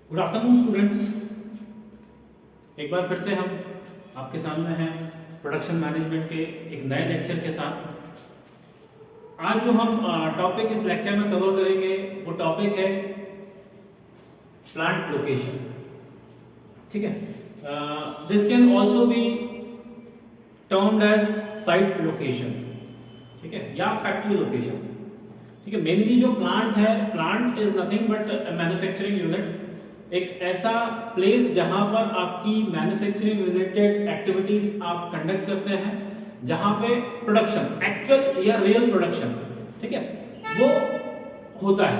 Good afternoon students. एक बार फिर से हम आपके सामने हैं प्रोडक्शन मैनेजमेंट के एक नए लेक्चर के साथ। आज जो हम टॉपिक इस लेक्चर में कवर करेंगे वो टॉपिक है प्लांट लोकेशन। ठीक है, this can also be termed as site location, ठीक है, या फैक्ट्री लोकेशन। ठीक है, मेनली जो प्लांट है, plant is nothing but manufacturing unit, एक ऐसा प्लेस जहां पर आपकी मैन्युफैक्चरिंग रिलेटेड एक्टिविटीज आप कंडक्ट करते हैं, जहां पे प्रोडक्शन, एक्चुअल या रियल प्रोडक्शन, ठीक है, वो होता है।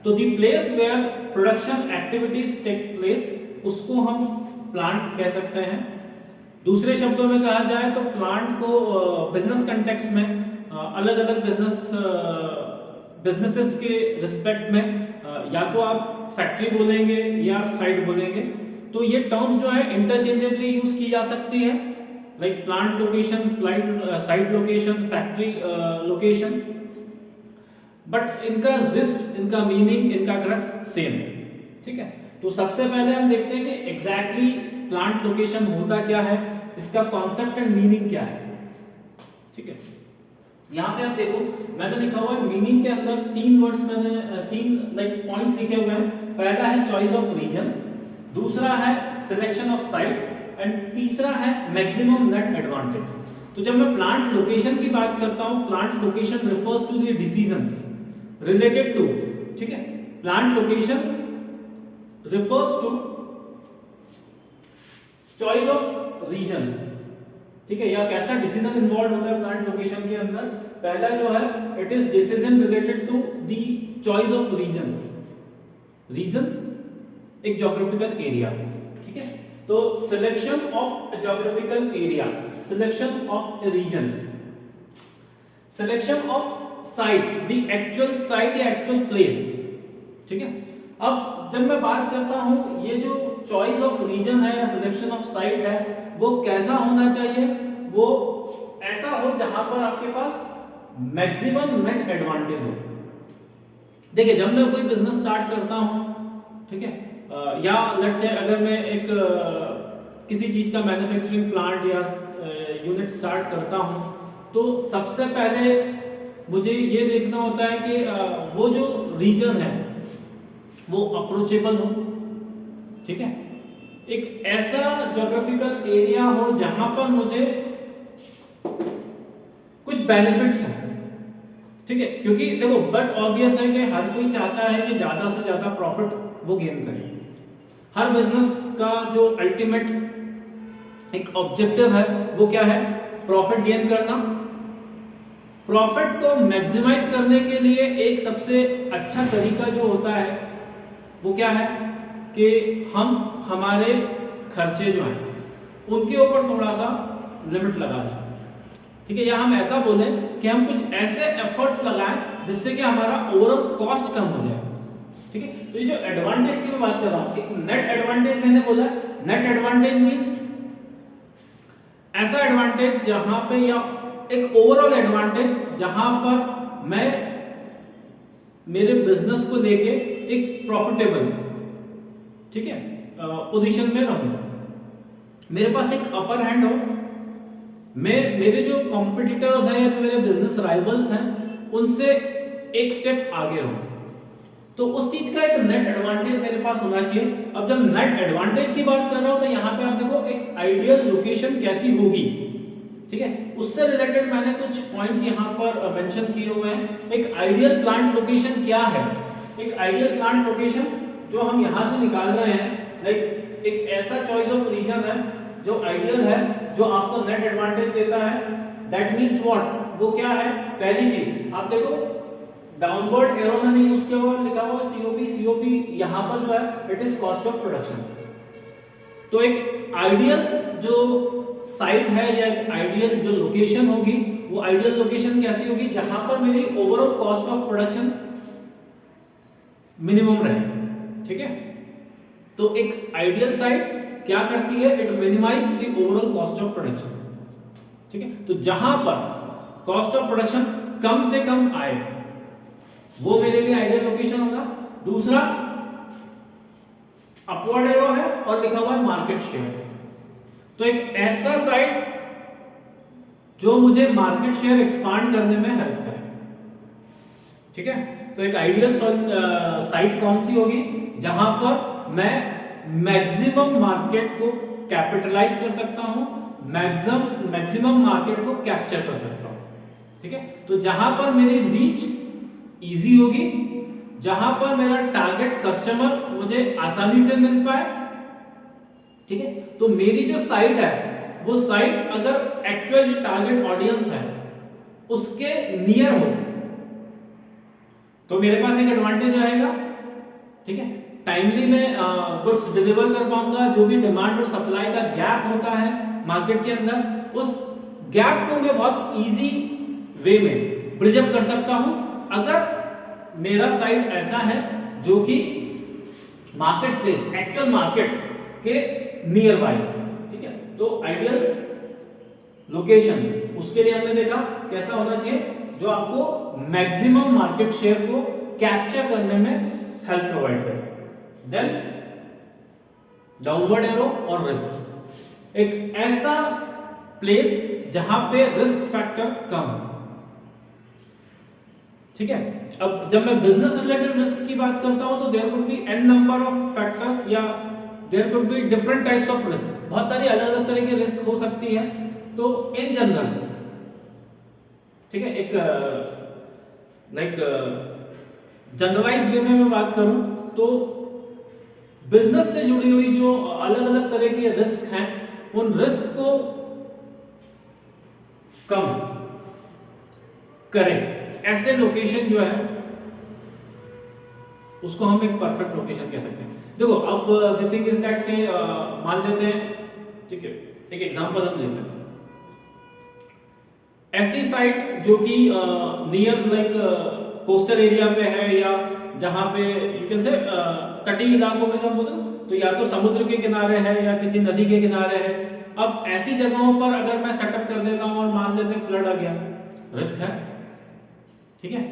तो the place where production activities take place, उसको हम प्लांट कह सकते हैं। दूसरे शब्दों में कहा जाए तो प्लांट को बिजनेस कंटेक्स्ट में अलग अलग बिजनेसेस के रिस्पेक्ट में या तो आप फैक्ट्री बोलेंगे या साइट बोलेंगे। तो ये टर्म्स जो है इंटरचेंजेबली यूज की जा सकती है, like plant location, site location, factory location, but इनका जिस्ट, इनका मीनिंग, इनका क्रक्स सेम है। ठीक है, तो सबसे पहले हम देखते हैं कि एग्जैक्टली प्लांट लोकेशन होता क्या है, इसका कॉन्सेप्ट एंड मीनिंग क्या है। ठीक है, यहाँ पे आप देखो मैंने लिखा हुआ है मीनिंग के अंदर तीन वर्ड्स, मैंने तीन पॉइंट्स लिखे हुए हैं। पहला है चॉइस ऑफ रीजन, दूसरा है सिलेक्शन ऑफ साइट एंड तीसरा है मैक्सिमम नेट एडवांटेज। तो जब मैं प्लांट लोकेशन की बात करता हूं, plant location refers to the decisions related to, ठीक है, plant location refers to choice of region, ठीक है, या कैसा डिसीजन इन्वॉल्व होता है प्लांट लोकेशन के अंदर। पहला जो है it is decision related to the choice of region. Region एक ज्योग्राफिकल एरिया, ठीक है, तो selection of geographical area, selection of region, selection of site, the actual site या एक्चुअल प्लेस। ठीक है, अब जब मैं बात करता हूं ये जो चॉइस ऑफ रीजन है या सिलेक्शन ऑफ साइट है, वो कैसा होना चाहिए, वो ऐसा हो जहां पर आपके पास मैक्सिमम नेट एडवांटेज हो। देखिए, जब मैं कोई बिजनेस स्टार्ट करता हूं, ठीक है, या लेट्स से अगर मैं एक किसी चीज का मैन्युफैक्चरिंग प्लांट या यूनिट स्टार्ट करता हूं, तो सबसे पहले मुझे ये देखना होता है कि वो जो रीजन है वो अप्रोचेबल हो। ठीक है, एक ऐसा ज्योग्राफिकल एरिया हो जहां पर मुझे कुछ बेनिफिट्स हो। ठीक है, क्योंकि देखो बट ऑब्वियस है कि हर कोई चाहता है कि ज्यादा से ज्यादा प्रॉफिट वो गेन करे। हर बिजनेस का जो अल्टीमेट एक ऑब्जेक्टिव है वो क्या है, प्रॉफिट गेन करना। प्रॉफिट को मैक्सिमाइज करने के लिए एक सबसे अच्छा तरीका जो होता है वो क्या है कि हम हमारे खर्चे जो हैं उनके ऊपर थोड़ा सा लिमिट लगा दें। ठीक है, या हम ऐसा बोलें कि हम कुछ ऐसे एफर्ट्स लगाएं जिससे कि हमारा ओवरऑल कॉस्ट कम हो जाए। ठीक है, तो ये जो एडवांटेज की मैं बात कर रहा हूं, एक नेट एडवांटेज मैंने बोला। नेट एडवांटेज मींस ऐसा एडवांटेज जहां पे, या एक ओवरऑल एडवांटेज जहां पर मैं मेरे बिजनेस को लेके एक प्रॉफिटेबल, ठीक है, पोजीशन में रहूं, मेरे पास एक अपर हैंड हो, मैं मेरे जो कॉम्पिटिटर्स हैं या जो मेरे बिजनेस राइवल्स हैं उनसे एक स्टेप आगे रहूं। तो उस चीज का एक नेट एडवांटेज मेरे पास होना चाहिए। अब जब नेट एडवांटेज की बात कर रहा हूं तो यहां पे आप देखो एक आइडियल लोकेशन कैसी होगी। ठीक है, उससे रिलेटेड मैंने कुछ पॉइंट्स यहां पर मेंशन किए हुए हैं। एक आइडियल प्लांट लोकेशन क्या है, एक आइडियल प्लांट लोकेशन जो हम यहां से निकाल रहे हैं, लाइक एक ऐसा चॉइस ऑफ रीजन है जो आइडियल है, जो आपको नेट एडवांटेज देता है। दैट मींस व्हाट, वो क्या है, पहली चीज आप देखो डाउनवर्ड एरो मैंने यूज किया हुआ, लिखा हुआ सीओपी। सीओपी यहां पर जो है it is cost of production. तो एक आइडियल जो साइट है या एक आइडियल जो लोकेशन होगी, वो आइडियल लोकेशन कैसी होगी, जहां पर मेरी overall cost of production minimum रहे। ठीक है, तो एक आइडियल साइट क्या करती है, it minimise the overall cost of production. ठीक है, तो जहां पर कॉस्ट ऑफ प्रोडक्शन कम से कम आए वो मेरे लिए आइडियल लोकेशन होगा। दूसरा, अपवर्ड एरो है और लिखा हुआ है मार्केट शेयर। तो एक ऐसा साइट जो मुझे मार्केट शेयर एक्सपांड करने में हेल्प करे, ठीक है। तो एक आइडियल साइट कौन सी होगी, जहां पर मैं मैक्सिमम मार्केट को कैपिटलाइज कर सकता हूं, मैक्सिमम मार्केट को कैप्चर कर सकता हूं, ठीक है। तो जहां पर मेरी रीच इजी होगी, जहां पर मेरा टारगेट कस्टमर मुझे आसानी से मिल पाए, ठीक है। तो मेरी जो साइट है वो साइट अगर एक्चुअल जो टारगेट ऑडियंस है उसके नियर हो तो मेरे पास एक एडवांटेज रहेगा, ठीक है। टाइमली मैं गुड्स डिलीवर कर पाऊंगा। जो भी डिमांड और सप्लाई का गैप होता है मार्केट के अंदर, उस गैप को मैं बहुत इजी वे में ब्रिज अप कर सकता हूं अगर मेरा साइट ऐसा है जो कि मार्केट प्लेस, एक्चुअल मार्केट के नियर बाय, ठीक है। तो आइडियल लोकेशन उसके लिए हमने देखा कैसा होना चाहिए, जो आपको मैक्सिमम मार्केट शेयर को कैप्चर करने में हेल्प प्रोवाइड करे। देन डाउनवर्ड एरो और रिस्क, एक ऐसा प्लेस जहां पे रिस्क फैक्टर कम है, ठीक है। अब जब मैं बिजनेस रिलेटेड रिस्क की बात करता हूं तो there could be an number of factors या there could be different types of risk, बहुत सारी अलग अलग तरह की रिस्क हो सकती है। तो इन जनरल, ठीक है, एक जनरलाइज वे में मैं बात करूं तो बिजनेस से जुड़ी हुई जो अलग अलग तरह के रिस्क हैं उन रिस्क को कम करें ऐसे लोकेशन जो है उसको हम एक परफेक्ट लोकेशन कह सकते हैं। देखो अब द थिंग इज दैट के मान लेते हैं, ठीक है, एक एग्जांपल हम लेते हैं, ऐसी साइट जो कि नियर लाइक कोस्टल एरिया पे है या जहां पे यू कैन से तटीय इलाकों में जब बोलते हैं तो या तो समुद्र के किनारे है या किसी नदी के किनारे है। अब ऐसी जगहों पर अगर मैं सेटअप कर देता हूं और मान लेते हैं फ्लड आ गया, रिस्क है, ठीक है।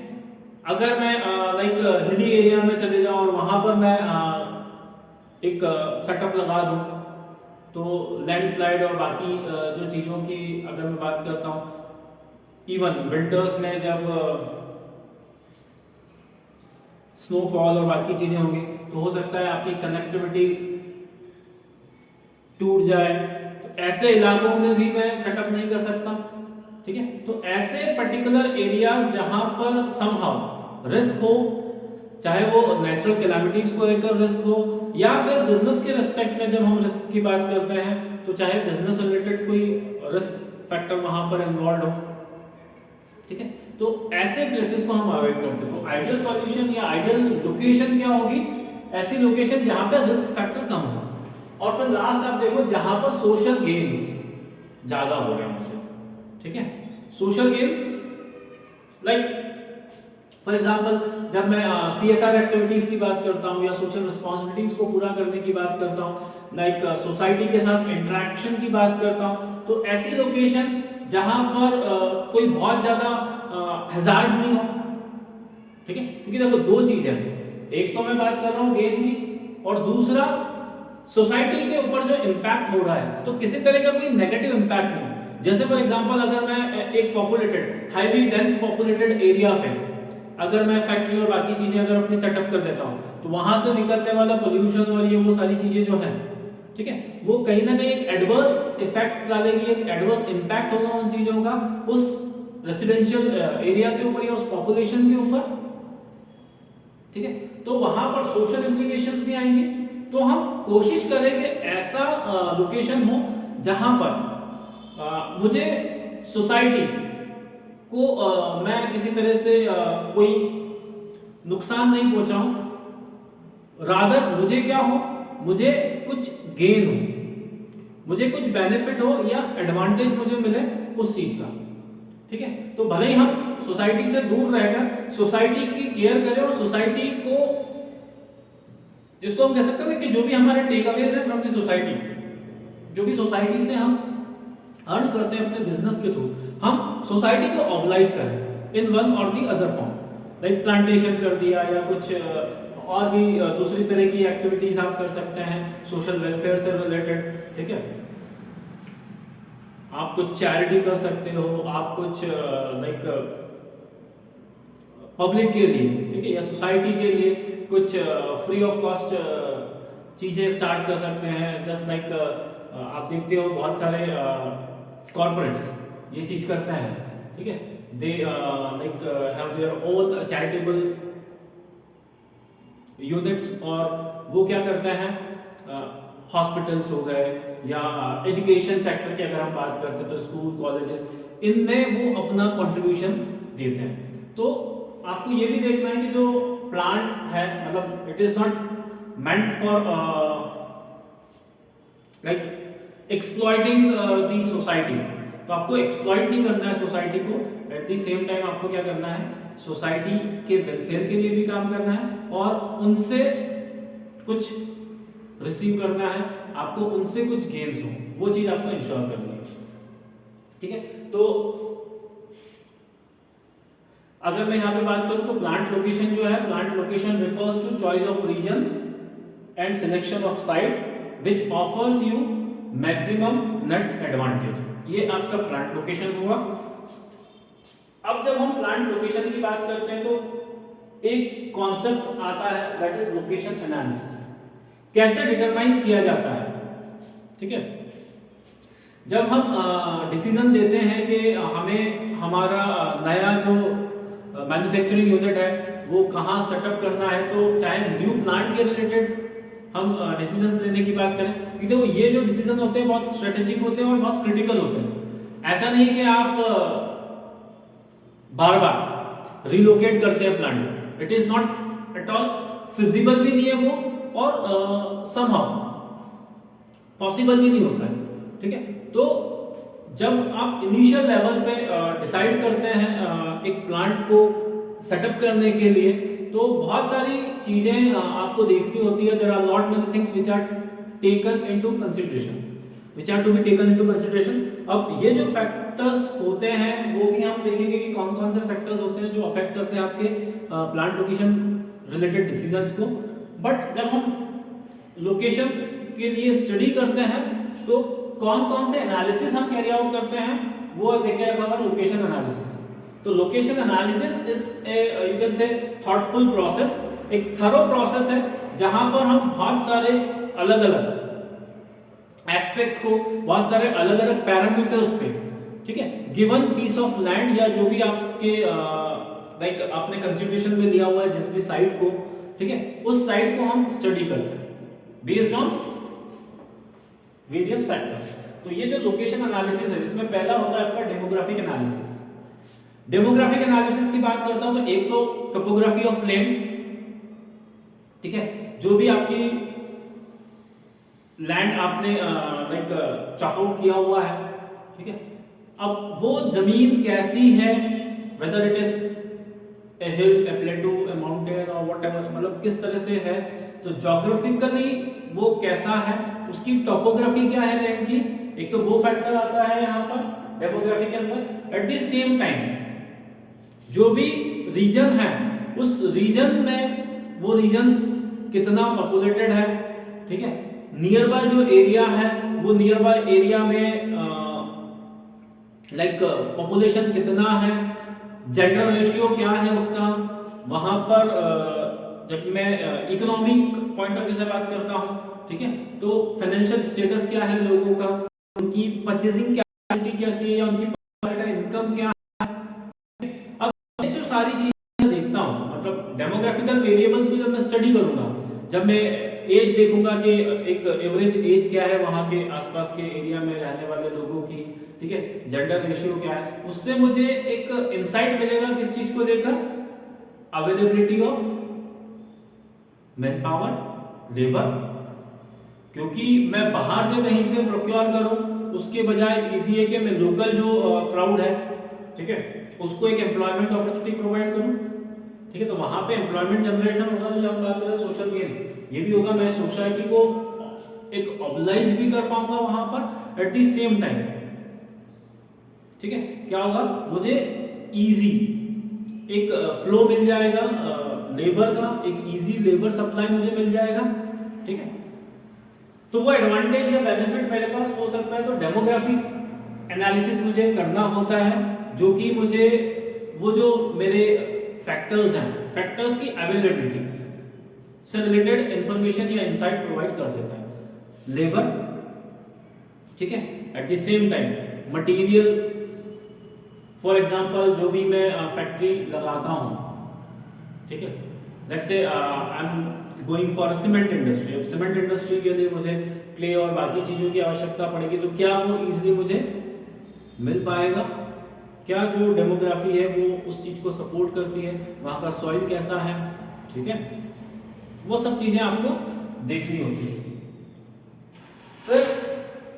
अगर मैं लाइक हिली एरिया में चले जाऊं और वहां पर मैं एक सेटअप लगा दूं तो लैंडस्लाइड और बाकी जो चीजों की अगर मैं बात करता हूं, इवन विंटर्स में जब स्नोफॉल और बाकी चीजें होंगी तो हो सकता है आपकी कनेक्टिविटी टूट जाए, तो ऐसे इलाकों में भी मैं सेटअप नहीं कर सकता, ठीक है। तो ऐसे पर्टिकुलर एरियाज जहां पर समहाउ रिस्क हो, चाहे वो नेचुरल कैलामिटीज को लेकर रिस्क हो या फिर बिजनेस के रेस्पेक्ट में जब हम रिस्क की बात करते हैं तो चाहे बिजनेस रिलेटेड कोई रिस्क फैक्टर वहां पर इन्वॉल्व हो, ठीक है। तो ऐसे प्लेसेस को हम अवॉइड करते हैं। तो आइडियल सॉल्यूशन या आइडियल लोकेशन क्या होगी, ऐसी लोकेशन जहां पर रिस्क फैक्टर कम हो। और फिर लास्ट आप देखो जहां पर सोशल गेन्स ज्यादा हो रहे हैं मुझे, ठीक है। Social gains like for example जब मैं CSR एक्टिविटीज की बात करता हूं या सोशल रिस्पांसिबिलिटीज को पूरा करने की बात करता हूं, लाइक सोसाइटी के साथ इंटरेक्शन की बात करता हूं, तो ऐसी लोकेशन जहां पर कोई बहुत ज्यादा हैजार्ड नहीं हो, ठीक है। क्योंकि देखो दो चीज है, एक तो मैं बात कर रहा हूं गेन की और दूसरा सोसाइटी के ऊपर जो इंपैक्ट हो रहा है तो किसी तरह का कोई नेगेटिव इंपैक्ट नहीं। जैसे फॉर एग्जांपल अगर मैं एक populated highly dense populated area पे अगर मैं फैक्ट्री और बाकी चीजें अगर अपनी सेटअप कर देता हूं तो वहां से निकलने वाला पोल्यूशन और ये वो सारी चीजें जो है, ठीक है, वो कहीं ना कहीं एक एडवर्स इफेक्ट डालेगी, एक एडवर्स इंपैक्ट होगा उन चीजों का उस रेसिडेंशियल एरिया के ऊपर या उस पॉपुलेशन के ऊपर, ठीक है। तो वहां पर सोशल इंप्लीकेशंस भी आएंगे। तो हम कोशिश करें कि ऐसा लोकेशन हो जहां पर मुझे सोसाइटी को मैं किसी तरह से कोई नुकसान नहीं पहुंचाऊं, रादर मुझे क्या हो, मुझे कुछ गेन हो, मुझे कुछ बेनिफिट हो या एडवांटेज मुझे मिले उस चीज का, ठीक है। तो भले ही हम सोसाइटी से दूर रहकर सोसाइटी की केयर करें और सोसाइटी को, जिसको हम कह सकते हैं कि जो भी हमारे टेक अवेज है फ्रॉम द सोसाइटी, जो भी सोसाइटी से हम अर्न करते हैं अपने बिजनेस के थ्रू, हम सोसाइटी को ऑब्लाइज करें इन वन और the other form, like plantation कर दिया या कुछ और भी दूसरी तरह की एक्टिविटीज आप कर सकते हैं सोशल वेलफेयर से रिलेटेड, ठीक है। आप कुछ चैरिटी कर सकते हो, आप कुछ लाइक पब्लिक के लिए, ठीक है, या सोसाइटी के लिए कुछ फ्री ऑफ कॉस्ट चीजें स्टार्ट कर सकते हैं। जस्ट लाइक आप देखते हो बहुत सारे कॉर्पोरेट्स ये चीज करते हैं, ठीक है। They like have their own charitable units, और वो क्या करते हैं, हॉस्पिटल्स हो गए या एजुकेशन सेक्टर की अगर हम बात करते हैं तो स्कूल कॉलेजेस, इनमें वो अपना कंट्रीब्यूशन देते हैं। तो आपको ये भी देखना है कि जो प्लांट है, मतलब it is not meant for like exploiting the society। तो आपको एक्सप्लॉइट नहीं करना है सोसाइटी को, एट द सेम टाइम आपको क्या करना है, सोसाइटी के वेलफेयर के लिए भी काम करना है और उनसे कुछ रिसीव करना है, आपको उनसे कुछ गेन्स हो, वो चीज आपको इंश्योर करनी है, ठीक है। तो अगर मैं यहाँ पे बात करूं तो प्लांट लोकेशन जो है, plant location refers to choice of region and selection of site which offers you maximum net advantage। ये आपका प्लांट लोकेशन हुआ। अब जब हम प्लांट लोकेशन की बात करते हैं तो एक कॉन्सेप्ट आता है दैट इज लोकेशन एनालिसिस। कैसे डिटरमाइन किया जाता है, ठीक है। जब हम डिसीजन लेते हैं कि हमें हमारा नया जो मैन्युफैक्चरिंग यूनिट है वो कहाँ सेटअप करना है, तो चाहे न्यू प्लांट के रिलेटेड हम डिसीजंस लेने की बात करें, क्योंकि देखो ये जो डिसीजन होते हैं बहुत स्ट्रेटेजिक होते हैं और बहुत क्रिटिकल होते हैं। ऐसा नहीं कि आप बार बार रिलोकेट करते हैं plant, it is not at all feasible भी नहीं है वो, और समहाउ पॉसिबल भी नहीं होता है, ठीक है। तो जब आप इनिशियल लेवल पे डिसाइड करते हैं एक प्लांट को सेटअप करने के लिए, तो बहुत सारी चीजें आपको देखनी होती है। There are lot many things which are taken into consideration, which are to be taken into consideration. अब ये जो फैक्टर्स होते हैं वो भी हम देखेंगे कि कौन कौन से फैक्टर्स होते हैं जो अफेक्ट करते हैं आपके प्लांट लोकेशन रिलेटेड डिसीजंस को। बट जब हम लोकेशन के लिए स्टडी करते हैं तो कौन कौन से एनालिसिस हम कैरी आउट करते हैं वो देखे रखा हुआ लोकेशन एनालिसिस। तो location analysis is a you can से थॉटफुल प्रोसेस, एक थरो प्रोसेस है जहां पर हम बहुत सारे अलग अलग एस्पेक्ट्स को, बहुत सारे अलग अलग पैरामीटर्स पे, ठीक है, गिवन पीस ऑफ लैंड या जो भी आपके लाइक आपने कंसीडरेशन में लिया हुआ है जिस भी साइट को, ठीक है, उस साइट को हम स्टडी करते हैं बेस्ड ऑन वेरियस फैक्टर्स। तो ये जो लोकेशन एनालिसिस है इसमें पहला होता है आपका डेमोग्राफिक एनालिसिस। डेमोग्राफिक एनालिसिस की बात करता हूं तो एक तो टोपोग्राफी ऑफ लैंड, ठीक है, जो भी आपकी लैंड आपने लाइक चॉक आउट किया हुआ है, ठीक है, अब वो जमीन कैसी है, whether it is a hill, A प्लेटू, A mountain और व्हाटएवर, मतलब किस तरह से है, तो ज्योग्राफिकली वो कैसा है, उसकी टोपोग्राफी क्या है लैंड की, एक तो वो फैक्टर आता है यहाँ पर डेमोग्राफी के अंदर। एट द सेम टाइम जो भी रीजन है उस रीजन में वो रीजन कितना पॉपुलेटेड है, ठीक है, नियर बाय जो एरिया है वो नियर बाय एरिया में लाइक पॉपुलेशन कितना है, जेंडर रेशियो क्या है उसका, वहां पर जब मैं इकोनॉमिक पॉइंट ऑफ व्यू से बात करता हूं, ठीक है, तो फाइनेंशियल स्टेटस क्या है लोगों का, उनकी परचेजिंग कैपेसिटी कैसी है या उनकी इनकम क्या है। अब ये जो सारी चीजें देखता हूं, मतलब डेमोग्राफिकल वेरिएबल्स को जब मैं स्टडी करूंगा, जब मैं एज देखूंगा कि एक एवरेज एज क्या है वहां के आसपास के एरिया में रहने वाले लोगों की, ठीक है, जेंडर रेशियो क्या है, उससे मुझे एक इंसाइट मिलेगा किस चीज को लेकर, availability of man power, labour, क्योंकि मैं बाहर से कहीं से प्रोक्योर करूं उसके बजाय इजी है कि मैं लोकल जो क्राउड है, ठीक है, उसको एक एम्प्लॉयमेंट अपॉर्चुनिटी प्रोवाइड करूं, ठीक है, तो वहां पे एम्प्लॉयमेंट जनरेशन होगा। तो जब हम बात करें सोशल गेन, ये भी होगा, मैं सोसाइटी को एक ऑब्लाइज भी कर पाऊंगा वहां पर एट द सेम टाइम, ठीक है, क्या होगा, मुझे इजी एक फ्लो मिल जाएगा लेबर का एक इजी लेबर सप्लाई मुझे मिल जाएगा, ठीक है। तो वो एडवांटेज या बेनिफिट मेरे पास हो सकता है। तो डेमोग्राफिक एनालिसिस मुझे करना होता है, जो कि मुझे वो जो मेरे फैक्टर्स हैं, फैक्टर्स की अवेलेबिलिटी से रिलेटेड इंफॉर्मेशन या इंसाइट प्रोवाइड कर देता है। लेबर, ठीक है, at the same time material, for example जो भी मैं फैक्ट्री लगाता हूं, ठीक है, let's say I am going for cement industry. अब सीमेंट इंडस्ट्री के लिए मुझे क्ले और बाकी चीजों की आवश्यकता पड़ेगी, तो क्या वो इजीली मुझे मिल पाएगा? क्या जो डेमोग्राफी है वो उस चीज को सपोर्ट करती है? वहां का सॉइल कैसा है, ठीक है, वो सब चीजें आपको देखनी होती है। फिर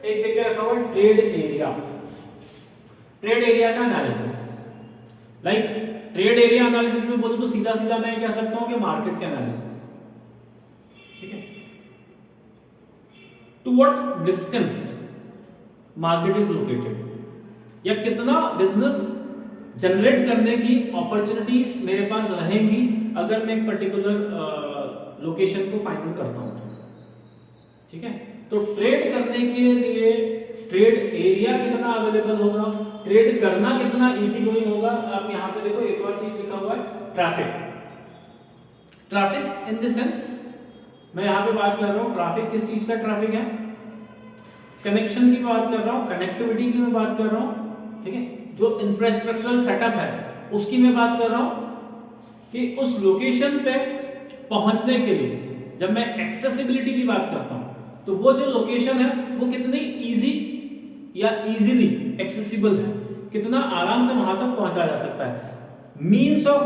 एक देख के रखा हुआ ट्रेड एरिया। ट्रेड एरिया का analysis, like trade area analysis में बोलूं तो सीधा सीधा मैं कह सकता हूं कि मार्केट का एनालिसिस, ठीक है। To what distance market is located, या कितना बिजनेस जनरेट करने की अपॉर्चुनिटीज मेरे पास रहेंगी अगर मैं एक पर्टिकुलर लोकेशन को फाइनल करता हूं, ठीक है। तो ट्रेड करने के लिए ट्रेड एरिया कितना अवेलेबल होगा, ट्रेड करना कितना इजी गोइंग होगा। आप यहां पे देखो एक और चीज लिखा हुआ है, traffic. Traffic in the sense, मैं यहां पे बात कर रहा हूं ट्रैफिक किस चीज का ट्रैफिक है, कनेक्शन की बात कर रहा हूं, कनेक्टिविटी की मैं बात कर रहा हूं, ठीक है। जो इंफ्रास्ट्रक्चरल सेटअप है उसकी मैं बात कर रहा हूं कि उस लोकेशन पे पहुंचने के लिए जब मैं एक्सेसिबिलिटी की बात करता हूं तो वो जो लोकेशन है वो कितनी इजी या इजीली एक्सेसिबल है, कितना आराम से वहां तक पहुंचा जा सकता है। मीन्स ऑफ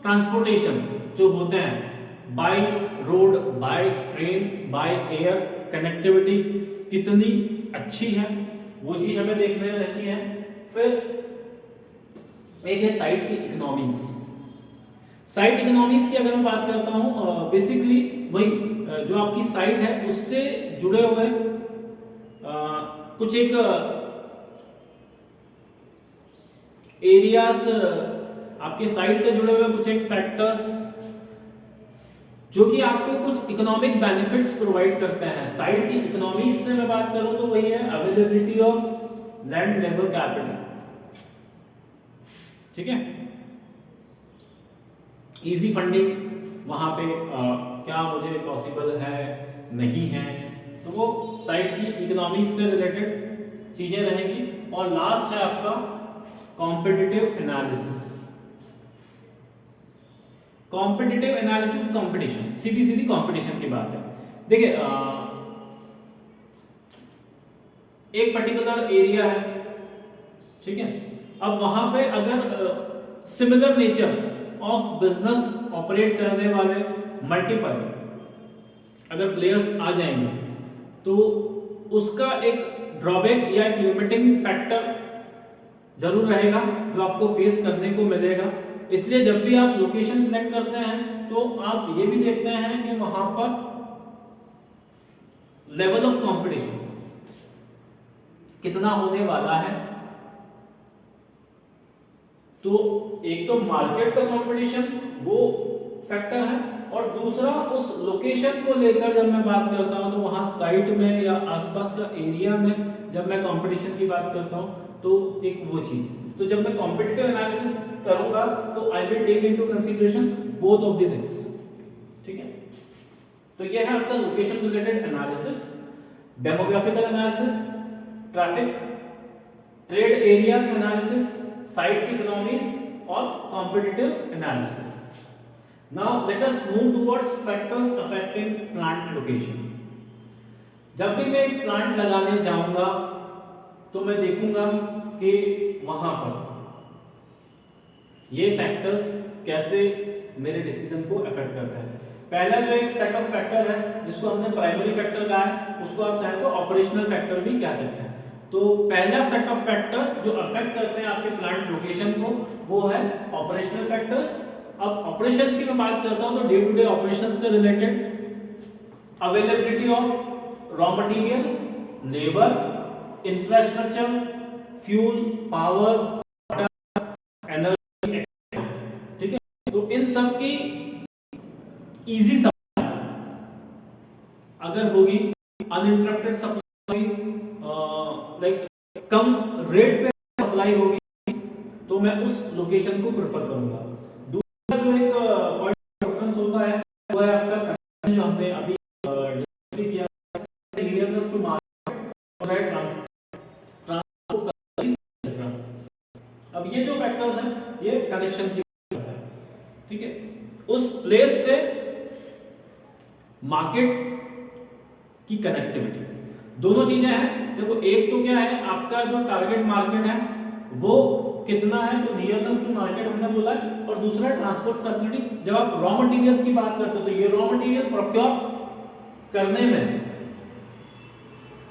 ट्रांसपोर्टेशन जो होते हैं, by road, by train, by air, connectivity कितनी अच्छी है, वो चीज हमें देखने रहती है। फिर एक है साइट की इकोनॉमीज। साइट इकोनॉमीज की अगर मैं बात करता हूं, बेसिकली वही जो आपकी साइट है उससे जुड़े हुए कुछ एक एरियाज, आपके साइट से जुड़े हुए कुछ एक फैक्टर्स जो कि आपको कुछ इकोनॉमिक बेनिफिट्स प्रोवाइड करते हैं। साइट की इकोनॉमीज से मैं बात करूं तो वही है availability of land, labour, capital, ठीक है। इजी फंडिंग, वहां पे क्या मुझे पॉसिबल है, नहीं है, तो वो साइट की इकोनॉमीज से रिलेटेड चीजें रहेंगी। और लास्ट है आपका competitive analysis. Competitive analysis, competition, सीधी सीधी कंपटीशन की बात है। देखिए एक पर्टिकुलर एरिया है, ठीक है, अब वहां पे अगर similar nature of business operate करने वाले मल्टीपल अगर प्लेयर्स आ जाएंगे तो उसका एक ड्रॉबैक या एक लिमिटिंग फैक्टर जरूर रहेगा जो आपको फेस करने को मिलेगा। इसलिए जब भी आप लोकेशन सिलेक्ट करते हैं तो आप ये भी देखते हैं कि वहां पर लेवल ऑफ कंपटीशन कितना होने वाला है। तो एक तो मार्केट का कंपटीशन वो फैक्टर है, और दूसरा उस लोकेशन को लेकर जब मैं बात करता हूं तो वहां साइट में या आसपास का एरिया में जब मैं कंपटीशन की बात करता हूं तो एक वो चीज। तो जब मैं कॉम्पिटिटिव एनालिसिस करूंगा तो I will take into consideration both of the things, ठीक है। तो ये है आपका location related analysis, demographical analysis, traffic, trade area का एनालिसिस, साइट की इकोनॉमीज और competitive analysis. Now let us move towards factors affecting plant location. जब भी मैं एक प्लांट लगाने जाऊंगा तो मैं देखूंगा कि वहां पर ये फैक्टर्स कैसे मेरे डिसीजन को अफेक्ट करते हैं। पहला जो एक सेट ऑफ फैक्टर है जिसको हमने प्राइमरी फैक्टर कहा है, उसको आप चाहे तो ऑपरेशनल फैक्टर भी कह सकते हैं। तो पहला सेट ऑफ फैक्टर्स जो अफेक्ट करते हैं आपके प्लांट लोकेशन को वो है ऑपरेशनल फैक्टर्स। अब ऑपरेशंस की मैं बात करता हूं तो डे टू डे ऑपरेशंस से related availability of raw material, labour, infrastructure, fuel, power, water, energy, ठीक है। तो इन सब की इजी सप्लाई अगर होगी, अनइंटरप्टेड सप्लाई, लाइक कम रेट पे सप्लाई होगी, तो मैं उस लोकेशन को प्रेफर करूंगा। दूसरा जो एक पॉइंट रेफरेंस होता है वो है आपका कनेक्शन, जो हमने अभी डिस्कस किया, नियरनेस टू मार्केट और ट्रांसपोर्ट। अब ये जो फैक्टर्स हैं ये कनेक्शन की बात है, ठीक है। उस प्लेस से मार्केट की कनेक्टिविटी, दोनों चीजें हैं। देखो एक तो क्या है, आपका जो टारगेट मार्केट है वो कितना है, तो नियरनेस टू मार्केट हमने बोला है, और दूसरा ट्रांसपोर्ट फैसिलिटी। जब आप रॉ मटेरियल्स की बात करते हो तो ये रॉ मटेरियल प्रोक्योर करने में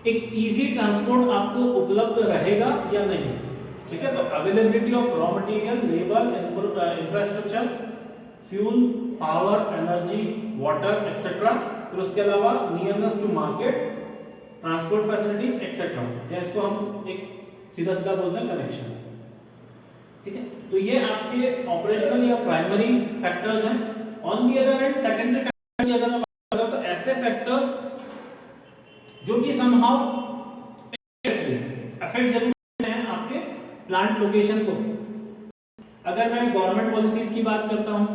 एक इजी ट्रांसपोर्ट आपको उपलब्ध रहेगा या नहीं, ठीक है। तो availability of raw material, labour, infrastructure, fuel, power, energy, water etcetera, फिर उसके अलावा nearness to market, transport facilities etcetera, या इसको हम एक सीधा सीधा बोलते हैं कनेक्शन, ठीक है। तो ये आपके ऑपरेशनल या प्राइमरी फैक्टर्स हैं। On the other hand secondary factors की अगर मैं बात करूं तो ऐसे फैक्टर्स जो कि समहाउ अफेक्ट जरूर हैं आपके प्लांट लोकेशन को। अगर मैं गवर्नमेंट पॉलिसीज की बात करता हूं,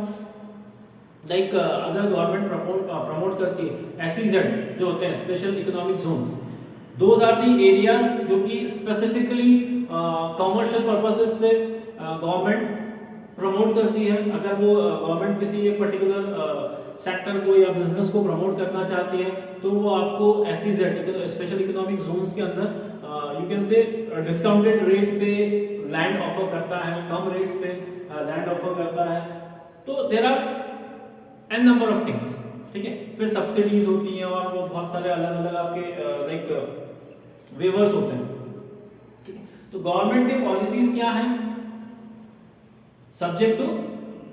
लाइक अगर गवर्नमेंट प्रमोट करती है एसईजेड जो होते हैं, special economic zones, those are the areas जो कि स्पेसिफिकली कमर्शियल पर्पसेस से गवर्नमेंट प्रमोट करती है। अगर वो गवर्नमेंट किसी एक पर्टिकुलर सेक्टर को या बिजनेस को प्रमोट करना चाहती है तो वो आपको एसईजेड स्पेशल इकोनॉमिक जोन्स के अंदर you can say discounted rate पे लैंड ऑफर करता है, कम रेट्स पे लैंड ऑफर करता है। तो there are an number of things, ठीक है। फिर सब्सिडीज होती हैं और वो बहुत सारे अलग अलग आपके लाइक वेवर्स होते हैं। तो गवर्नमेंट की पॉलिसीज क्या हैं, subject to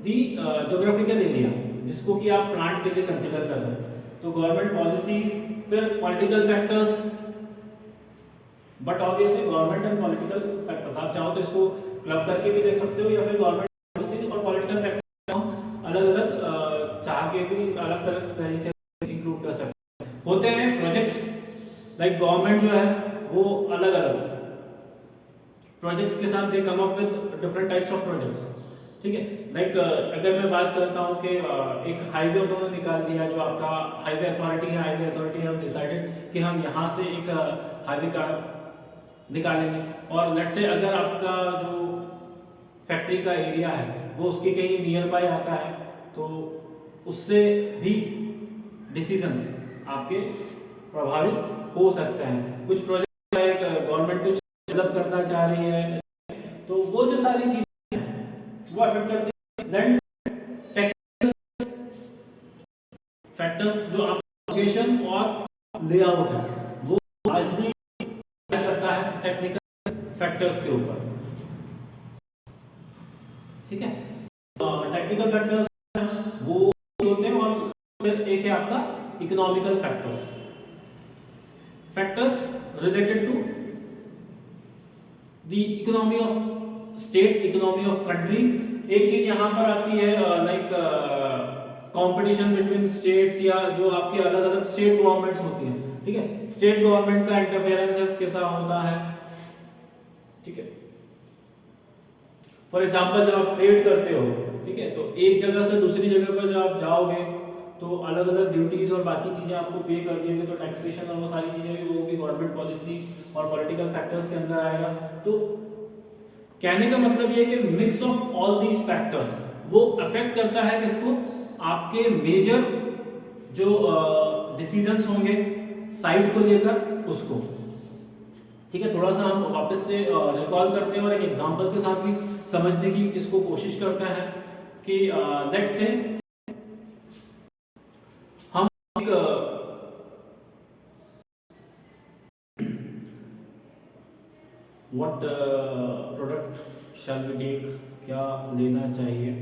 the geographical area जिसको कि आप प्लांट के लिए कंसीडर कर रहे हैं। तो गवर्नमेंट पॉलिसीज, फिर political factors, but obviously government and political factors आप चाहो तो इसको क्लब करके भी देख सकते हो, या फिर गवर्नमेंट पॉलिसीज और पॉलिटिकल फैक्टर्स अलग अलग चाह के भी अलग अलग तरीके से इंक्लूड कर सकते हैं। होते हैं प्रोजेक्ट्स, लाइक गवर्नमेंट जो है वो अलग अलग प्रोजेक्ट्स के साथ they come up with different types of projects, ठीक है। लाइक अगर मैं बात करता हूँ कि एक हाईवे उन्होंने निकाल दिया, जो आपका हाईवे अथॉरिटी है, हाईवे अथॉरिटी हैव डिसाइडेड कि हम यहाँ से एक हाईवे का निकालेंगे, और लेट्स से अगर आपका जो फैक्ट्री का एरिया है वो उसके कहीं नियर बाय आता है, तो उससे भी डिसीजंस आपके प्रभावित हो सकते हैं। कुछ प्रोजेक्ट गवर्नमेंट कुछ डेवलप करना चाह रही है, तो वो जो सारी चीजें वो अफेक्ट करती है। देन टेक्निकल फैक्टर्स जो आप लोकेशन और लेआउट है वो आज भी करता है टेक्निकल फैक्टर्स के ऊपर, ठीक है। टेक्निकल फैक्टर्स वो होते हैं, और फिर एक है आपका economical factors, factors related to the economy of state, economy of country. एक चीज यहां पर आती है लाइक कंपटीशन बिटवीन स्टेट्स, या जो आपके अलग अलग स्टेट गवर्नमेंट्स होती हैं, ठीक है। स्टेट गवर्नमेंट का इंटरफेरेंस कैसा होता है, ठीक है। फॉर एग्जांपल जब आप ट्रेड करते हो, ठीक है, तो एक जगह से दूसरी जगह पर जब आप जाओगे तो अलग अलग ड्यूटीज और बाकी चीजें आपको पे करनी होगी, तो टैक्सेशन और वो सारी चीजें भी वो भी गवर्नमेंट पॉलिसी और पॉलिटिकल फैक्टर्स के अंदर आएगा। तो कहने का मतलब ये है कि mix of all these factors वो अफेक्ट करता है किसको, आपके मेजर जो डिसीजंस होंगे साइट को लेकर उसको, ठीक है। थोड़ा सा हम वापस से रिकॉल करते हैं और एक एग्जांपल के साथ भी समझने की इसको कोशिश करते हैं कि लेट्स से हम एक what product shall we take, क्या लेना चाहिए।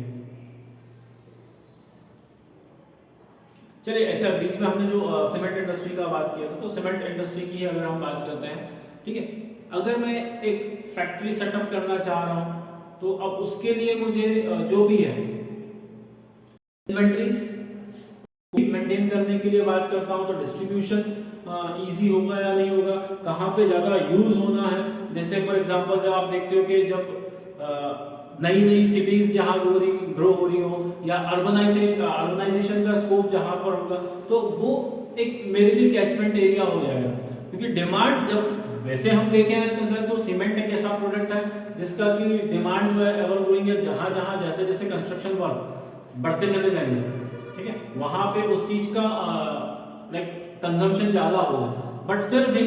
चलिए, अच्छा बीच में हमने जो सीमेंट इंडस्ट्री का बात किया था, तो सीमेंट इंडस्ट्री की अगर हम बात करते हैं, ठीक है। अगर मैं एक फैक्ट्री सेटअप करना चाह रहा हूं तो अब उसके लिए मुझे जो भी है इन्वेंटरीज मेंटेन करने के लिए बात करता हूँ तो डिस्ट्रीब्यूशन इजी होगा या नहीं होगा, कहाँ पे ज़्यादा यूज़ होना है। जैसे फॉर एग्जांपल जब आप देखते हो कि जब नई नई सिटीज़ जहाँ ग्रो हो रही हो या अर्बनाइजेशन का स्कोप जहाँ पर होगा, तो वो एक मेरे लिए कैचमेंट एरिया हो जाएगा। क्योंकि डिमांड जब वैसे हम देखें तो सीमेंट एक ऐसा प्रोडक्ट है जिसका कि डिमांड जो है एवर ग्रोइंग है, जहाँ जहाँ जैसे जैसे कंस्ट्रक्शन वर्क बढ़ते चले जाएंगे, ठीक है, वहाँ पे उस चीज़ का लाइक कंजम्पशन ज़्यादा होगा। बट फिर भी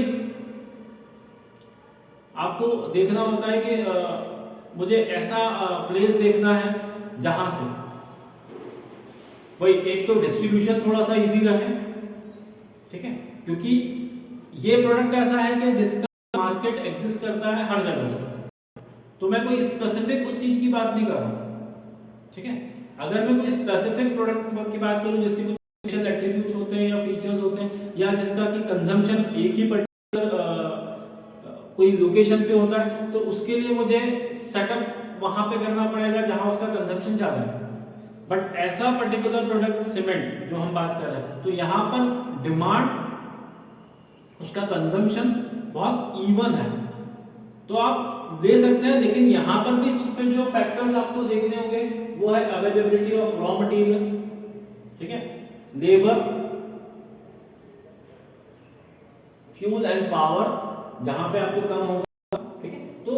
आपको देखना होता है कि मुझे ऐसा प्लेस देखना है जहाँ से भाई एक तो डिस्ट्रीब्यूशन थोड़ा सा इजी रहे, ठीक है, क्योंकि ये प्रोडक्ट ऐसा है कि जिसका मार्केट एग्जिस्ट करता है हर जगह। तो मैं कोई स्पेसिफिक उस चीज की बात नहीं कर रहा हूं, ठीक है। अगर मैं कोई स्पेसिफिक प्रोडक्ट की बात करूं जिसके कुछ स्पेशल एट्रीब्यूट्स होते हैं या फीचर्स होते हैं या जिसका कि कंजम्पशन एक ही पर्टिकुलर कोई लोकेशन पे होता है, तो उसके लिए मुझे सेटअप वहां पे करना पड़ेगा जहां उसका कंजम्पशन ज्यादा है। बट ऐसा पर्टिकुलर प्रोडक्ट सीमेंट जो हम बात कर रहे हैं, तो यहाँ पर डिमांड उसका कंजम्पशन बहुत इवन है, तो आप ले सकते हैं। लेकिन यहाँ पर भी फिर जो फैक्टर्स आपको देखने होंगे वो है अवेलेबिलिटी ऑफ रॉ मटेरियल, ठीक है, लेबर, फ्यूल एंड पावर, जहां पे आपको कम होगा, ठीक है। तो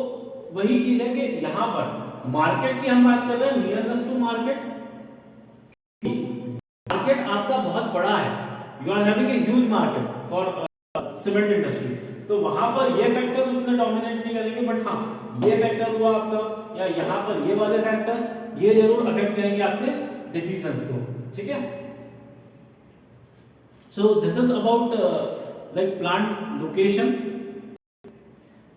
वही चीज है कि यहाँ पर मार्केट की हम बात कर रहे हैं, नियरनेस टू मार्केट। मार्केट आपका बहुत बड़ा है, you are having a huge market for cement industry, तो वहां पर ये फैक्टर्स उतने डोमिनेट नहीं करेंगे। बट हाँ, ये फैक्टर हुआ आपका या यहाँ पर ये वाले फैक्टर्स ये जरूर अफेक्ट करेंगे आपके डिसीजंस को, ठीक है। So this is about like plant location.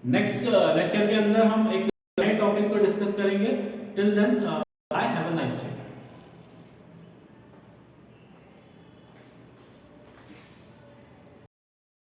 Next lecture के अंदर हम एक नए टॉपिक को डिस्कस करेंगे। Till then bye, have a nice day.